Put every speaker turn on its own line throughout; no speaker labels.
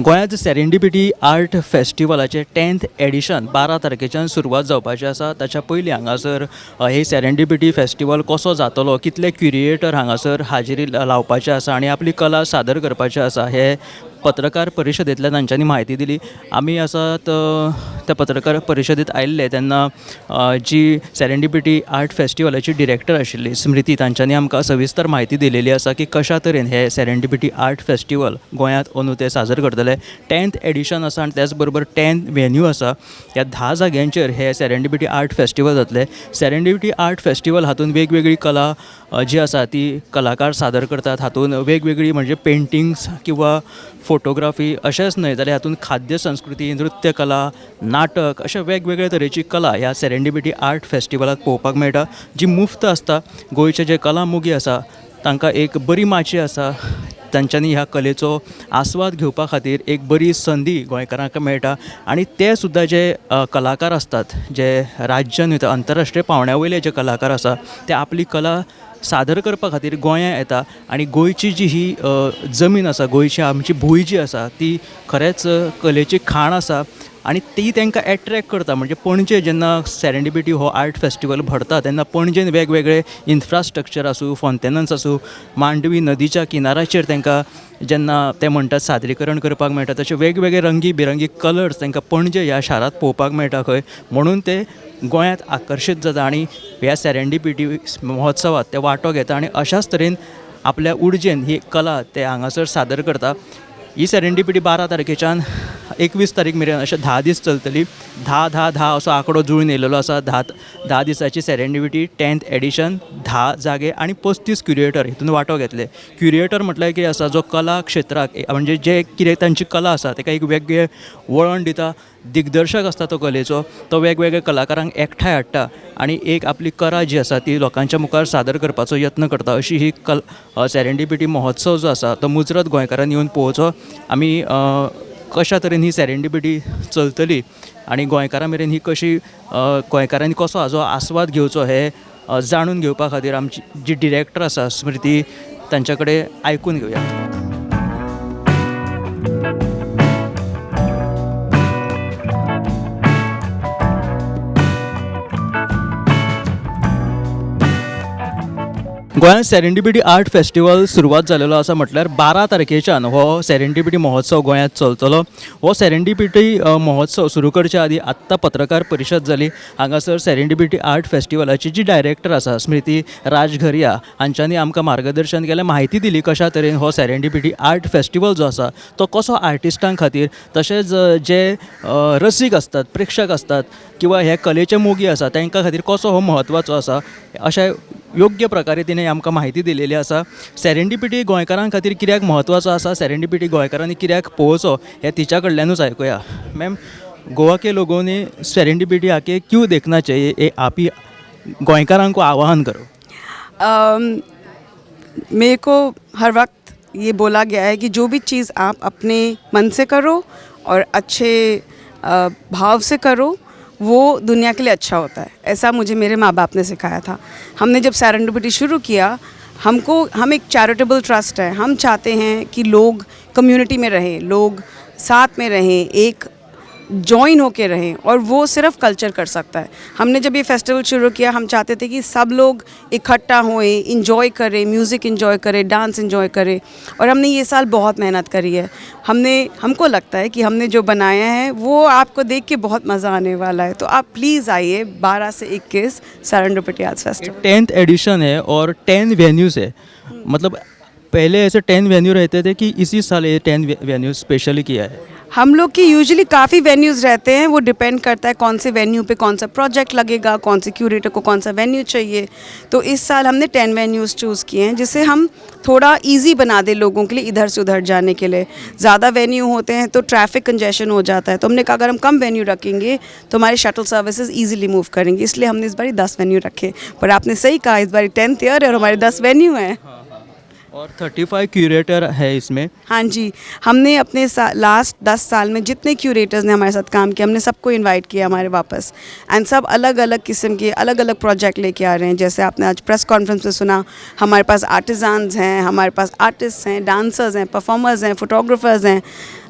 गोंयांत serendipity art फेस्टिवलाचे 10th addition 12 तारखेच्यान सुरवात जावपाची आसा. ताच्या पयलीं हांगासर हे सेरेंडिपिटी फेस्टिवल कसो जातलो, कितले क्युरिएटर हांगासर हाजेरी लावपाचे आसा आनी आपली कला सादर करपाची आसा हे पत्रकार परिशदेंतल्यान तांच्यांनी म्हायती दिली. आमी आसात त्या पत्रकार परिशदेंत आयिल्ले तेन्ना जी सेरेंडिपिटी आर्ट फेस्टिवलाची डिरेक्टर आशिल्ली स्मृती, तांच्यांनी आमकां सविस्तर म्हायती दिलेली आसा की कशा तरेन हे सेरेंडिपिटी आर्ट फेस्टिवल गोंयांत अंदू ते साजर करतले. 10th एडिशन आसा आनी त्याच बरोबर 10 वेन्यू आसा. ह्या 10 जाग्यांचेर हे सेरेंडिपिटी आर्ट फेस्टिवल जातले. सेरेंडिपिटी आर्ट फेस्टिवल हातून वेगवेगळी कला जी आसा ती कलाकार सादर करतात. हातून वेगवेगळी म्हणजे पेंटिंग्स किंवा फोटोग्राफी अशेंच न्हय जाल्यार हातून खाद्य संस्कृती, नृत्य कला, नाटक अशे वेगवेगळे तरेची कला ह्या सेरेंडिपिटी आर्ट फेस्टिवलात पळोवपाक मेळटा, जी मुफ्त आसता. गोंयचे जे कला मोगी आसा तांकां एक बरी माची आसा. तांच्यांनी ह्या कलेचो आस्वाद घेवपा खातीर एक बरी संदी गोंयकारांक मेळटा आनी ते सुद्दां जे कलाकार आसतात, जे राज्य न्हय तर आंतरराष्ट्रीय पांवड्या वयले जे कलाकार आसा ते आपली कला सादर करपा खातीर गोंयांत येता आनी गोंयची जी ही जमीन आसा, गोंयची आमची भूंय जी आसा ती खरेंच कलेची खाण आसा आनी ती तांकां एट्रॅक्ट करता. म्हणजे पणजे जेन्ना सेरेंडिपिटी हो आर्ट फेस्टिवल भरता तेन्ना पणजेन वेगवेगळे इन्फ्रास्ट्रक्चर आसूं, फॉन्टेनन्स आसूं, मांडवी नदीच्या किनाऱ्याचेर तांकां जेन्ना ते म्हणटात सादरीकरण करपाक मेळटा, तशे वेगवेगळे रंगी बिरंगी कलर्स तांकां पणजे ह्या शारांत पळोवपाक मेळटा खंय. म्हणून ते गोंयांत आकर्शीत जाता आनी ह्या सेरेंडिपिटी महोत्सवात ते वांटो घेता आनी अशाच तरेन आपल्या उर्जेन ही कला ते हांगासर सादर करता. ही सेरेंडिपिटी 12 तारखेच्यान 21 तारीख मेरेन अशे 10 दीस चलतली. 10-10-10 असो आंकडो जुळून येयलेलो आसा. 10 दिसाची सेरेंडिपिटी 10th एडिशन, 10 जागे आनी 35 क्युरिएटर हितून वांटो घेतले. क्युरिएटर म्हटल्यार कितें आसा, जो कला क्षेत्राक म्हणजे जे कितें तांची कला आसा ताका एक वेगळे वळण दिता. दिग्दर्शक आसता तो कलेचो, तो वेगवेगळ्या कलाकारांक एकठांय हाडटा आनी एक आपली कला जी आसा ती लोकांच्या मुखार सादर करपाचो यत्न करता. अशी ही सेरेंडिपिटी महोत्सव जो आसा तो मुजरत गोंयकारांनी येवन पळोवचो. आमी कशा तरेन ही सेरेंडिपिटी चलतली आनी गोंयकारां मेरेन ही कशी गोंयकारांनी कसो हाजो आस्वाद घेवचो हे जाणून घेवपा खातीर आमची जी डिरेक्टर आसा स्मृती तांच्या कडेन आयकून घेवया. गोंयांत सेरेंडिपिटी आर्ट फेस्टिवल सुरवात जालेलो आसा. म्हटल्यार 12 तारखेच्यान हो सेरेंडिपिटी महोत्सव गोंयांत चलतलो. हो सेरेंडिपिटी महोत्सव सुरू करच्या आदीं आत्तां पत्रकार परिशद जाली. हांगासर सेरेंडिपिटी आर्ट फेस्टिवलाची जी डायरेक्टर आसा स्मृती राजघरिया हांच्यांनी आमकां मार्गदर्शन केलें, म्हायती दिली कशा तरेन हो सेरेंडिपिटी आर्ट फेस्टिवल जो आसा तो कसो आर्टिस्टां खातीर, तशेंच जे रसीक असतात, प्रेक्षक असतात किंवा हे कलेचे मोगी आसा तांकां खातीर कसो हो म्हत्वाचो आसा, अशें योग्य प्रकारे तिणें आमकां म्हायती दिलेली आसा. सेरेंडिपिटी गोंयकारां खातीर कित्याक म्हत्वाचो आसा, सेरेंडिपिटी गोंयकारांनी कित्याक पळोवचो हें तिच्या कडल्यानूच आयकुया. मॅम, गोवा के लोगों ने सेरेंडिपिटी आके क्यों देखना चाहिए, ये आप ही गोंयकारां को आह्वान करो.
मेरे को हर वक्त ये बोला गया है कि जो भी चीज़ आप अपने मन से करो और अच्छे भाव से करो वो दुनिया के लिए अच्छा होता है. ऐसा मुझे मेरे माँ बाप ने सिखाया था. हमने जब सेरेंडिपिटी शुरू किया, हम एक चैरिटेबल ट्रस्ट है. हम चाहते हैं कि लोग कम्युनिटी में रहें, लोग साथ में रहें, एक जॉइन होके रहें, और वो सिर्फ कल्चर कर सकता है. हमने जब ये फेस्टिवल शुरू किया हम चाहते थे कि सब लोग इकट्ठा होएं, इंजॉय करें, म्यूज़िक इंजॉय करें, डांस इंजॉय करें. और हमने ये साल बहुत मेहनत करी है. हमको लगता है कि हमने जो बनाया है वो आपको देख के बहुत मज़ा आने वाला है. तो आप प्लीज़ आइए 12 से 21 serendipity art festival.
10th edition है और 10 वेन्यूज़ है. मतलब पहले ऐसे 10 वेन्यू रहते थे कि इसी साल ये 10 वेन्यू स्पेशली किया है?
हम लोग की यूजुअली काफ़ी वेन्यूज़ रहते हैं. वो डिपेंड करता है कौन से वेन्यू पे कौन सा प्रोजेक्ट लगेगा, कौन से क्यूरेटर को कौन सा वेन्यू चाहिए. तो इस साल हमने 10 वेन्यूज़ चूज़ किए हैं जिससे हम थोड़ा इजी बना दें लोगों के लिए इधर से उधर जाने के लिए. ज़्यादा वेन्यू होते हैं तो ट्रैफिक कंजेशन हो जाता है. तो हमने कहा अगर हम कम वेन्यू रखेंगे तो हमारे शटल सर्विसेज ईजिली मूव करेंगे. इसलिए हमने इस बार 10 वेन्यू रखे. पर आपने सही कहा, इस बार 10th ईयर है और हमारे 10 वेन्यू हैं.
और 35 क्यूरेटर है इसमें।
हाँ जी, हमने अपने लास्ट 10 साल में जितने क्यूरेटर्स ने हमारे साथ काम किया, हमने सबको इनवाइट किया हमारे वापस, एंड सब अलग अलग किस्म के अलग अलग प्रोजेक्ट लेके आ रहे हैं। जैसे आपने आज प्रेस कॉन्फ्रेंस में सुना, हमारे पास आर्टिजान्स हैं, हमारे पास आर्टिस्ट हैं, डांसर्स हैं, परफॉर्मर्स हैं, फोटोग्राफर्स हैं।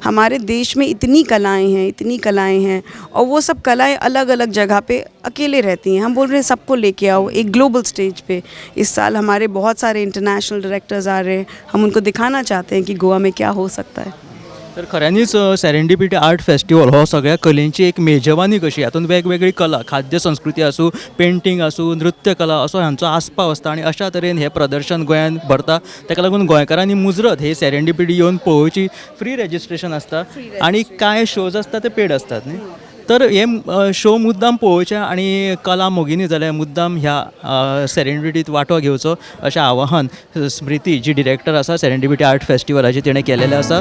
हमारे देश में इतनी कलाएँ हैं और वो सब कलाएँ अलग अलग जगह पे अकेले रहती हैं। हम बोल रहे हैं सबको लेके आओ एक ग्लोबल स्टेज पे। इस साल हमारे बहुत सारे इंटरनेशनल डायरेक्टर्स आ रहे हैं, हम उनको दिखाना चाहते हैं कि गोवा में क्या हो सकता है।
तर खऱ्यांनीच सेरेंडिपिटी आर्ट फेस्टिवल हो सगळ्या कलेंची एक मेजवानी कशी, हातूंत वेगवेगळी कला, खाद्य संस्कृती आसूं, पेंटींग आसूं, नृत्य कला असो हांचो आस्पाव आसता आनी अशा तरेन हें प्रदर्शन गोंयांत भरता। ताका लागून गोंयकारांनी मुजरत हे सेरेंडिपिटी येवन पळोवची। फ्री रेजिस्ट्रेशन आसता आनी कांय शोज आसता ते पेड आसतात न्ही। तर हे शो मुद्दाम पळोवचे आनी कला मोगिनी जाल्यार मुद्दाम ह्या सेरेंडिपिटीत वांटो घेवचो अशें आवाहन स्मृती जी डिरेक्टर आसा सेरेंडिपिटी आर्ट फेस्टिवलाची तिणें केलेलें आसा।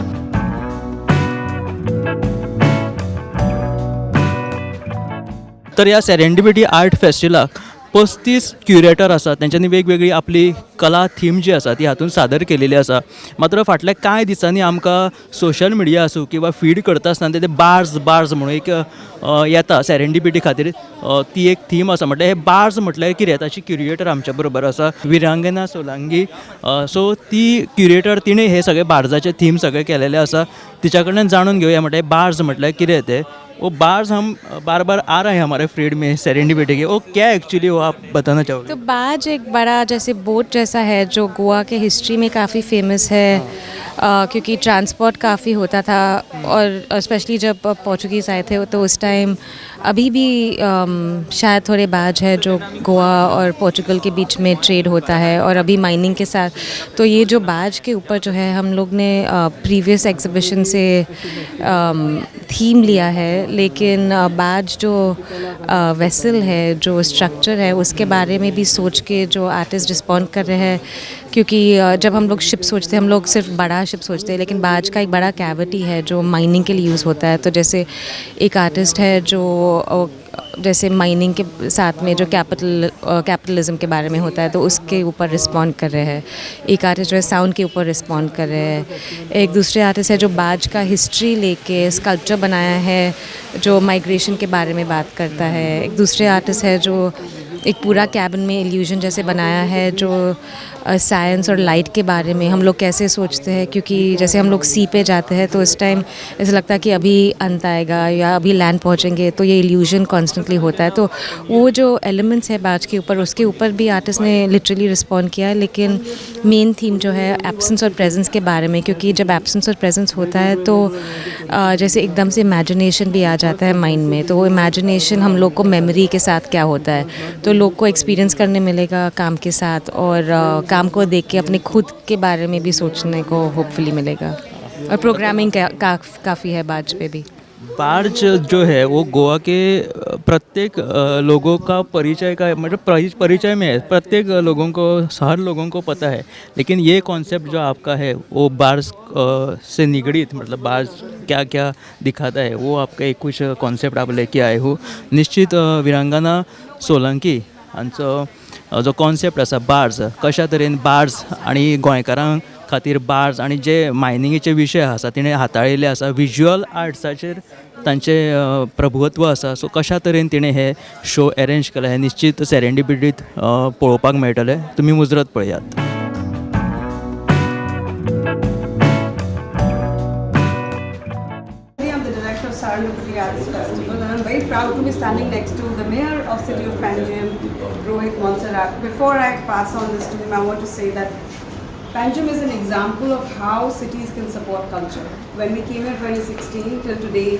तर ह्या सेरेंडिपिटी आर्ट फेस्टिवलाक 35 क्युरेटर आसात, तेंच्यांनी वेगवेगळी आपली कला थीम जी आसा ती हातूंत सादर केलेली आसा। मात्र फाटल्या कांय दिसांनी आमकां सोशल मिडिया आसूं किंवा फीड करता आसतना ते बार्स म्हणून एक येता सेरेंडिपिटी खातीर, ती एक थीम आसा। म्हटल्यार हे बार्स म्हटल्यार कितें, ताची क्युरेटर आमच्या बरोबर आसा विरांगना सोलांगी। सो ती क्युरेटर तिणें हे सगळे बार्जाचे थीम सगळे केलेले आसा। तिच्या कडल्यान जाणून घेवया म्हटल्यार बार्स म्हटल्यार कितें ते। वो बार्स हम बार बार आ रहे हैं हमारे फीड में सेरेंडिपिटी के, वो क्या एक्चुअली वो आप बताना चाहोगे?
तो बाज एक बड़ा जैसे बोट जैसा है जो गोवा के हिस्ट्री में काफ़ी फेमस है, क्योंकि ट्रांसपोर्ट काफ़ी होता था, और स्पेशली जब पोर्चुगीज़ आए थे तो उस टाइम, अभी भी शायद थोड़े बाज है जो गोवा और पोर्चुगल के बीच में ट्रेड होता है, और अभी माइनिंग के साथ। तो ये जो बाज के ऊपर जो है हम लोग ने प्रीवियस एग्जीबिशन से थीम लिया है, लेकिन बाज जो वेसल है, जो स्ट्रक्चर है, उसके बारे में भी सोच के जो आर्टिस्ट रिस्पॉन्ड कर रहे हैं। क्योंकि जब हम लोग शिप सोचते हैं, हम लोग सिर्फ बड़ा शिप सोचते हैं, लेकिन बाज का एक बड़ा कैविटी है जो माइनिंग के लिए यूज़ होता है। तो जैसे एक आर्टिस्ट है जो जैसे माइनिंग के साथ में जो कैपिटलिज्म के बारे में होता है तो उसके ऊपर रिस्पॉन्ड कर रहे हैं। एक आर्टिस्ट जो है साउंड के ऊपर रिस्पॉन्ड कर रहे हैं। एक दूसरे आर्टिस्ट है जो बाज का हिस्ट्री लेके स्कल्पचर बनाया है जो माइग्रेशन के बारे में बात करता है। एक दूसरे आर्टिस्ट है जो एक पूरा कैबिन में इल्यूजन जैसे बनाया है जो साइंस और लाइट के बारे में हम लोग कैसे सोचते हैं, क्योंकि जैसे हम लोग सी पे जाते हैं तो उस टाइम ऐसा लगता है कि अभी अंत आएगा या अभी लैंड पहुंचेंगे, तो ये इल्यूजन कॉन्स्टेंटली होता है। तो वो जो एलिमेंट्स है बाज के ऊपर, उसके ऊपर भी आर्टिस्ट ने लिटरली रिस्पॉन्ड किया है। लेकिन मेन थीम जो है एब्सेंस और प्रेजेंस के बारे में, क्योंकि जब एब्सेंस और प्रेजेंस होता है तो जैसे एकदम से इमेजिनेशन भी आ जाता है माइंड में, तो वो इमेजिनेशन हम लोग को मेमोरी के साथ क्या होता है, तो लोग को एक्सपीरियंस करने मिलेगा काम के साथ, और काम को देख के अपने खुद के बारे में भी सोचने को होपफुली मिलेगा। और प्रोग्रामिंग काफ़ी है बाज पे भी।
बार्ज जो है वो गोवा के प्रत्येक लोगों का परिचय का, मतलब परिचय में है, प्रत्येक लोगों को, हर लोगों को पता है। लेकिन ये कॉन्सेप्ट जो आपका है वो बार्ज से निगड़ित, मतलब बार्ज क्या क्या दिखाता है, वो आपका एक कुछ कॉन्सेप्ट आप लेके आए हो। निश्चित विरांगना सोलंकी हांचो जो कॉन्सेप्ट आसा बार्ज, कशा तरेन बार्ज आनी गोंयकारां खातीर बार्ज आनी जे मायनिंगेचे विशय आसा तिणें हाताळिल्ले आसा, विज्युअल आर्ट्साचेर तांचें प्रभुत्व आसा। सो कशा तरेन तिणें हे शो अरेंज केला हें निश्चित सेरेंडिपिटीत पळोवपाक मेळटलें। तुमी मुजरत पळयात।
I'm the director of Serendipity Arts Festival, and I'm very proud to be standing next to the mayor of City of Panjim, Rohit Montserrat. Before I pass on this to him, I want to say that Panjim is an example of how cities can support culture. When we came in 2016 till today,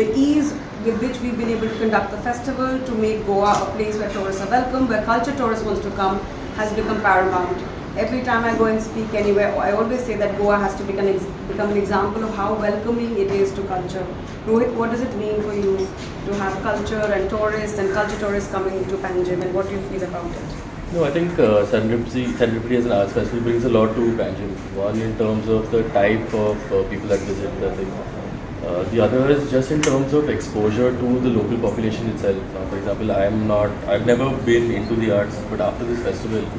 the ease with which we've been able to conduct the festival, to make Goa a place where tourists are welcome, where culture tourists want to come, has become paramount. Every time I go and speak anywhere, I always say that Goa has to become an example of how welcoming it is to culture. Rohit, what does it mean for you to have culture and tourists and culture tourists coming to Panjim, and what do you feel about it?
No, I think Serendipity as an arts festival brings a lot to Panjim. One, in terms of the type of people that visit the thing. The other is just in terms of exposure to the local population itself. For example, I've never been into the arts, but after this festival,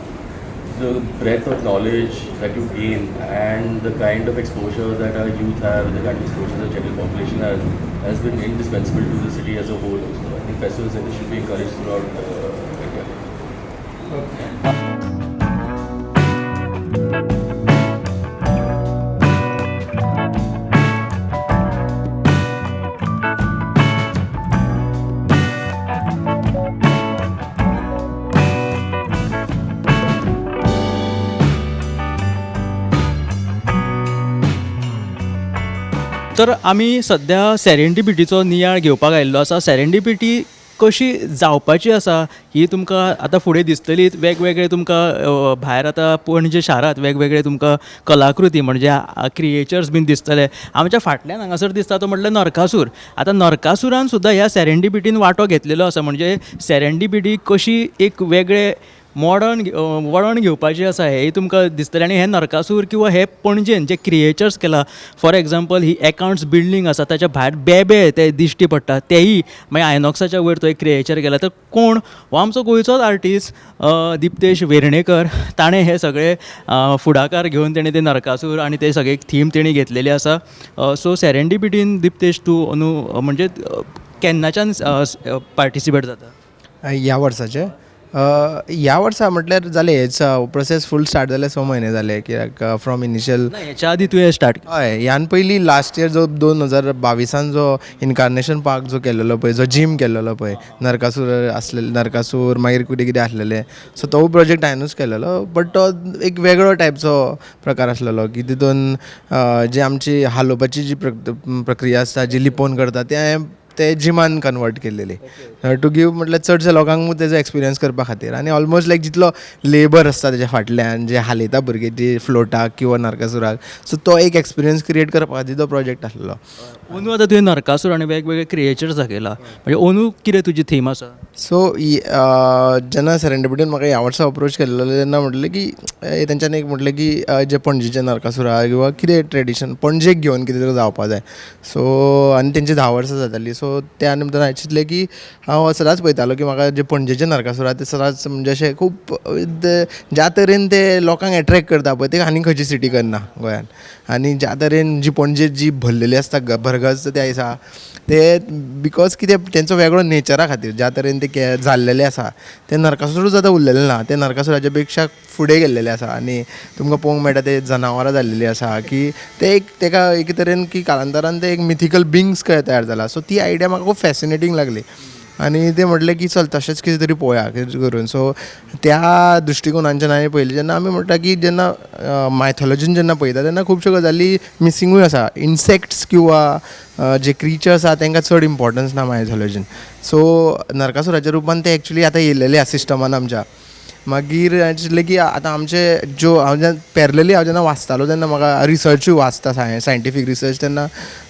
the breadth of knowledge that you gain and the kind of exposure that our youth have, the kind of exposure the general population has been indispensable to the city as a whole. So I think festivals like this should be encouraged throughout India.
तर आमी सध्या सेरेंडिपिटीचो नियाळ घेवपाक आयिल्लो आसा. Serendipity कशी जावपाची आसा ही तुमकां आतां फुडें दिसतलीच. वेगवेगळे तुमकां भायर आतां पणजे शारांत वेगवेगळे तुमकां कलाकृती म्हणजे क्रिएचर्स बीन दिसतले. आमच्या फाटल्यान हांगासर दिसता तो म्हटल्यार नरकासूर. आतां नरकासुरान सुद्दां ह्या सेरेंडिपिटीन वांटो घेतलेलो आसा. म्हणजे सेरेंडिपिटी कशी एक वेगळे मॉडर्न वळण घेवपाचें आसा हेंय तुमकां दिसतलें. आनी हें नरकासूर किंवा हे पणजेन जे क्रिएचर्स केला, for example he accounts building आसा ताच्या भायर बेबे ते दिश्टी पडटा तेही मागीर आयनॉक्साच्या वयर तो एक क्रिएचर केला. तर कोण हो आमचो गोंयचोच आर्टिस्ट दिप्तेश वेर्णेकर. ताणें हे सगळे फुडाकार घेवन तेणें ते नरकासूर आनी ते सगळे थीम तेणी घेतलेली आसा. सो सेरेंडिपिटीन दिप्तेश तूं म्हणजे केन्नाच्यान पार्टिसिपेट जाता?
ह्या वर्साचे ह्या वर्सा म्हटल्यार जालें हेच प्रोसेस फूल स्टार्ट जाले 6 म्हयने जाले. कित्याक फ्रॉम इनिशियल
हेच्या आदी तुवें स्टार्ट
हय ह्यान पयलीं लास्ट इयर जो 2022 जो इन्कार्नेशन पार्क जो केल्लो पळय, जो जीम केल्लो पळय, नरकासूर आसलेले, नरकासूर मागीर कितें कितें आसलेलें, सो तो प्रोजेक्ट हांवेनूच केल्लो. बट तो एक वेगळो टायपचो प्रकार आसलेलो की तितून जी आमची हालोवपाची जी प्रक्रिया आसता, जी लिपोवन करता ते जिमान कन्वर्ट केल्लेली टू गीव म्हटल्यार चडशे लोकांक तेजो एक्सपिरियन्स करपा खातीर. आनी ऑलमोस्ट लायक जितलो लेबर आसता तेज्या फाटल्यान जे हालयता भुरगे ती फ्लोटाक किंवा नरकासुराक, सो तो एक एक्सपिरियन्स क्रिएट करपा खातीर तो प्रोजेक्ट आसलेलो.
अंदू आतां तुवें नरकासूर आनी वेगवेगळे क्रिएचर्स दाखयला, म्हणजे अंदू कितें तुजी थीम आसा?
सो जेन्ना सेरेंडिपिटीन म्हाका ह्या वर्सा अप्रोच केल्लो तेन्ना म्हटलें की तेंच्यांनी एक म्हटलें की जे पणजेचे नरकासूर आहा किंवा कितें ट्रेडिशन पणजेक घेवन कितें तरी जावपा जाय. सो आनी तेंची 10 वर्सां जातालीं. सो त्या निमतान हांवें चिंतलें की हांव सदांच पळयतालो की म्हाका जे पणजेचे नरकासूर आहा ते सदांच म्हणजे अशें खूब ज्या तरेन ते लोकांक एट्रॅक्ट करता पळय ते आनी खंयची सिटी करना गोंयान. आनी ज्या तरेन जी पणजे जी भरलेली आसता भरगच त्या दिसा ते बिकॉज कितें तेंचो वेगळो नेचरा खातीर ज्या तरेन ते जाल्लेले आसा ते नरकासूरूच आतां उरलेले ना. ते नरकासुराच्या पेक्षा फुडें गेल्लेले आसा आनी तुमकां पळोवंक मेळटा ते जनावरां जाल्लेलीं आसा की ते एक तेका एक तरेन की कालांतरान ते एक मिथिकल बिंग्स कशे तयार जाला. सो ती आयडिया म्हाका खूब फॅसिनेटींग लागली आनी ते म्हटलें की चल तशेंच कितें तरी पळोवया कितें करून. सो त्या दृश्टिकोनांच्यान हांवें पयलें जेन्ना आमी म्हणटा की जेन्ना मायथॉलॉजीन जेन्ना पळयता तेन्ना खुबश्यो गजाली मिसिंगूय आसा. इन्सेक्ट्स किंवा जे क्रिचर्स आहा तांकां चड इम्पॉर्टन्स ना मायथॉलॉजीन. सो नरकासुराच्या रुपान ते एक्चुली आतां येयल्लेले आसा सिस्टमान आमच्या. मागीर हांवें चिंतलें की आतां आमचे ज्यो हांव जेन्ना पॅरलली हांव जेन्ना वाचतालो तेन्ना म्हाका रिसर्चूय वाचता सायंटिफीक रिसर्च तेन्ना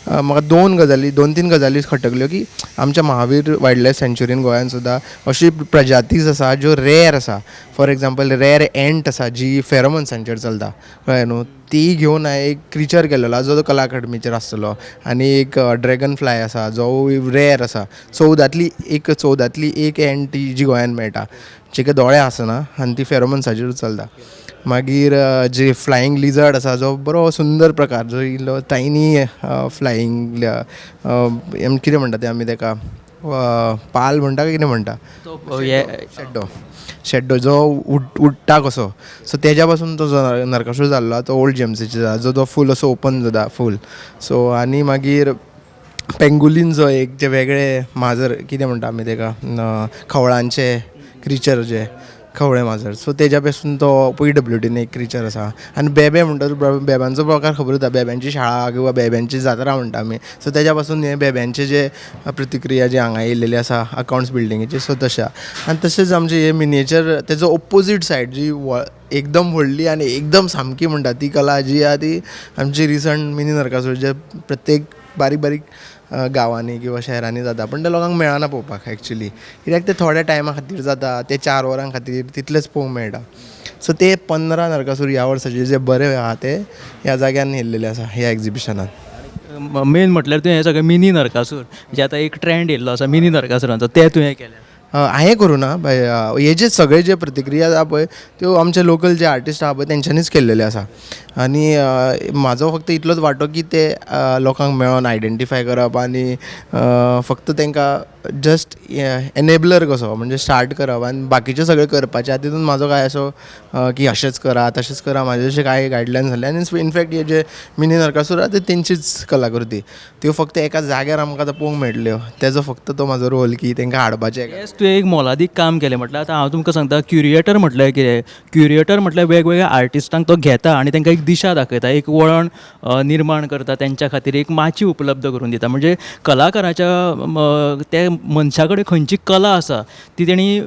म्हाका 2-3 गजाली खटकल्यो की आमच्या महावीर वायल्ड लायफ सँच्युरीन गोंयान सुद्दां अशी प्रजातीज आसा ज्यो रॅर आसा. फॉर एग्जाम्पल रॅर एंट आसा जी फेरोमोन्सांचेर चलता, कळ्ळें न्हू. ती घेवन हांवें एक क्रिचर केल्लो जो कला अकादमीचेर आसतलो. आनी एक ड्रॅगन फ्लाय आसा जो रॅर आसा. 14तली एक एंट जी गोंयान मेळटा जिका दोळे आसना आनी ती फेरोमोन्साचेर चलता. मागीर जे फ्लायींग लिझर्ड आसा जो बरो सुंदर प्रकार जो इल्लो टायनी फ्लायींग कितें म्हणटा ते आमी ताका पाल म्हणटा काय कितें म्हणटा, शेड्डो जो उडटा कसो. सो तेज्या पासून तो जो नरकासूर जाल्लो तो ओल्ड जेम्सीचे जो तो फूल असो ओपन जाता फूल. सो आनी मागीर पेंगुलीन जो एक जे वेगळे माजर कितें म्हणटा आमी ताका खवळांचे क्रिचर जे खवळे माजर. सो तेज्या पासून तो PWDन एक क्रिचर आसा. आनी बेबे म्हणटा बेब्यांचो प्रकार खबर उरता, बेब्यांची शाळा किंवा बेब्यांची जात्रा म्हणटा आमी. सो तेज्या पासून हे बेब्यांचे जे प्रतिक्रिया जी हांगा येयलेली आसा अकाउंट्स बिल्डिंगेची सो तशा. आनी तशेंच आमचे हे मिनिएचर तेजो ओपोजीट सायड जी एकदम व्हडली आनी एकदम सामकी म्हणटा ती कला जी आहा ती आमची रिसंट मिनी नरकासूर जे प्रत्येक बारीक बारीक गांवांनी किंवा शहरांनी जाता पण ते लोकांक मेळना पळोवपाक एक्चुली. कित्याक ते थोड्या टायमा खातीर जाता, ते 4 वरां खातीर तितलेंच पळोवंक मेळटा. सो ते 15 नरकासूर ह्या वर्साचे जे बरे आहा ते ह्या जाग्यान येयल्लेले आसा ह्या एक्झिबिशनान.
मेन म्हटल्यार तुवें हें सगळें मिनी नरकासूर जे आतां एक ट्रेंड येयल्लो आसा मिनी नरकासुरांचो ते तुवें केल्या.
हांवें करूं ना हे जे सगळे जे प्रतिक्रिया आसा पळय त्यो आमचे लोकल जे आर्टिस्ट आहा पळय तेंच्यांनीच केल्लेले आसा आनी म्हाजो फक्त इतलोच वांटो की ते लोकांक मेळोन आयडेंटिफाय करप आनी फक्त तांकां जस्ट एनेबलर कसो म्हणजे स्टार्ट करप आनी बाकीचे सगळे करपाचे आहा तितून म्हाजो काय असो की अशेंच करा तशेंच करा म्हाजे अशे कांय गायडलायन्स जाल्ले आनी इनफॅक्ट हे जे मिनी नरकासूर आहा ते तेंचीच कलाकृती त्यो फक्त एका जाग्यार आमकां आतां पळोवंक मेळटल्यो तेजो फक्त तो म्हाजो रोल की तांकां हाडपाचें
येस तुवें एक मोलादीक काम केलें म्हटल्यार आतां हांव तुमकां सांगता क्युरिएटर म्हटल्यार कितें क्युरिएटर म्हटल्यार वेगवेगळ्या आर्टिस्टांक तो घेता आनी तांकां एक दिशा दाखयता एक वळण निर्माण करता तेंच्या खातीर एक माची उपलब्ध करून दिता म्हणजे कलाकाराच्या त्या मनशा कडेन खंयची कला आसा ती तेणी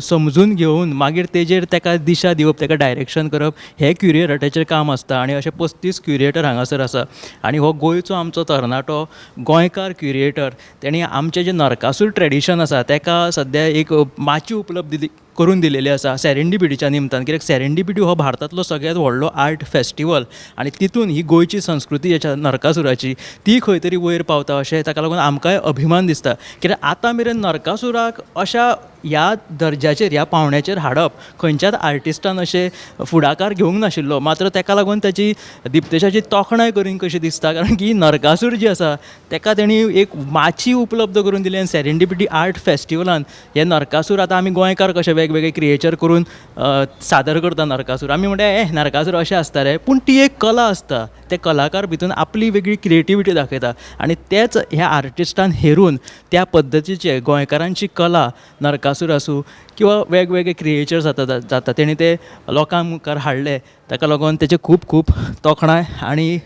समजून घेवन मागीर तेजेर ताका दिशा दिवप ताका डायरेक्शन करप हें क्युरिएटराचें काम आसता आनी अशे 35 क्युरिएटर हांगासर आसा आनी हो गोंयचो आमचो तरणाटो गोंयकार क्युरिएटर तेणी आमचें जें नरकासूर ट्रेडिशन आसा ताका सद्या एक माची उपलब्ध करून दिलेली आसा सेरेंडिपिटीच्या निमतान कित्याक सेरेंडिपिटी हो भारतांतलो सगळ्यांत व्हडलो आर्ट फेस्टिवल आनी तितून ही गोंयची संस्कृती हेच्या नरकासुराची ती खंय तरी वयर पावता अशें ताका लागून आमकांय अभिमान दिसता कित्याक आतां मेरेन नरकासुराक अशा ह्या दर्ज्याचेर ह्या पावंड्याचेर हाडप खंयच्याच आर्टिस्टान अशें फुडाकार घेवंक नाशिल्लो मात्र ताका लागून ताची दिप्तेशाची तोखणाय करीन कशी दिसता कारण की नरकासूर जी आसा ताका तेणी एक माची उपलब्ध करून दिली आनी सेरेंडिपिटी आर्ट फेस्टिवलान हे नरकासूर आतां आमी गोंयकार कशे वेगवेगळे क्रिएचर करून सादर करता नरकासूर आमी म्हणटा नरकासूर अशें आसता रे पूण ती एक कला आसता ते कलाकार भितून आपली वेगळी क्रिएटिविटी दाखयता आनी तेच ह्या आर्टिस्टान हेरून त्या पद्दतीचे गोंयकारांची कला नरकासूर आसूं किंवा वेगवेगळे क्रिएचर जाता तेणी ते लोकां मुखार हाडले ताका लागून तेचे खूब खूब तोखणाय आनी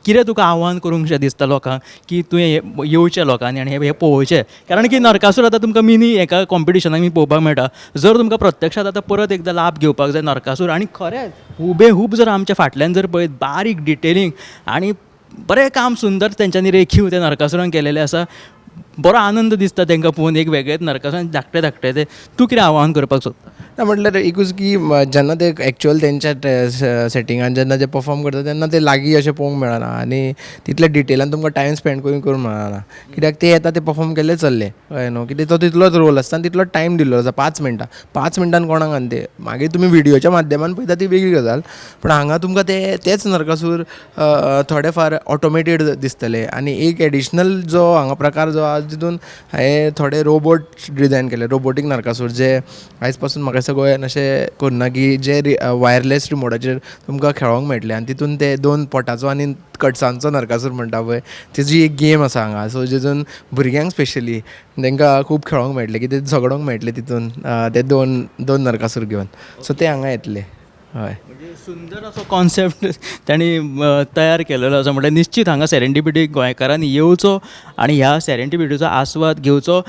कितें तुका आव्हान करूंक शें दिसता लोकांक की तुवें येवचें लोकांनी आनी हें पळोवचें कारण की नरकासूर आतां तुमकां मिनी एका कॉम्पिटिशनाक बी पळोवपाक मेळटा जर तुमकां प्रत्यक्षात आतां परत एकदां लाभ घेवपाक जाय नरकासूर आनी खरेंच हुबेहूब जर आमच्या फाटल्यान जर पळयत बारीक डिटेलिंग आनी बरें काम सुंदर तेंच्यांनी रेखीव त्या नरकासुरान केलेलें आसा बरो आनंद दिसता तांकां पळोवन एक वेगळेच नरकासूरान धाकटे ते तूं कितें आव्हान करपाक सोदता
ना म्हटल्यार एकूच की जेन्ना ते एक्चुअल तेंच्या सेटिंगान जेन्ना ते परफॉर्म करता तेन्ना ते लागीं अशें पळोवंक मेळना आनी तितले डिटेलान तुमकां टायम स्पेंड करूंक मेळना कित्याक ते येता ते परफॉर्म केल्ले चल्ले कळ्ळें न्हू कित्याक तो तितलोच रोल आसता आनी तितलोच टायम दिल्लो आसा 5 मिनटां 5 मिनटान कोणाक आनी ते मागीर तुमी व्हिडियोच्या माध्यमान पळयता ती वेगळी गजाल पूण हांगा तुमकां तेच नरकासूर थोडे फार ऑटोमेटेड दिसतले आनी एक एडिशनल जो हांगा प्रकार जो आसा तितून हांवें थोडे रोबोट डिजायन केले रोबोटीक नरकासूर जे आयज पासून म्हाका दिसता गोंयान अशें करना की जे वायरलेस रिमोटाचेर तुमकां खेळोंक मेळटलें आनी तितून ते 2 पोटाचो आनी कडसांचो नरकासूर म्हणटा पळय तेजी एक गेम आसा हांगा सो जेतून भुरग्यांक स्पेशली तांकां खूब खेळोंक मेळटलें की ते झगडोंक मेळटले तितून ते दोन नरकासूर घेवन सो ते हांगा येतले हय
म्हणजे सुंदर असो कॉन्सेप्ट तांणी तयार केलेलो आसा म्हणजे निश्चित हांगा सेरेंडिपिटी गोंयकारांनी येवचो आनी ह्या सेरेंडिपिटीचो आस्वाद घेवचो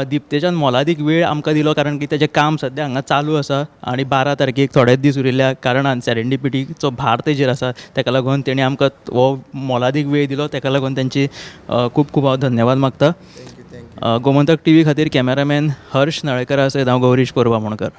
दिप्तेच्यान मोलादीक वेळ आमकां दिलो कारण की तेजें काम सद्या हांगा चालू आसा आनी 12 तारखेक थोडेच दीस उरिल्ल्या कारणान सेरेंडिपिटीचो भार तेजेर आसा ताका लागून तेणी आमकां हो मोलादीक वेळ दिलो ताका लागून तांची खूब खूब हांव धन्यवाद मागता गोमंतक TV खातीर कॅमेरामॅन हर्ष नाळेकरा सयत हांव गौरीश पोरवा मणकर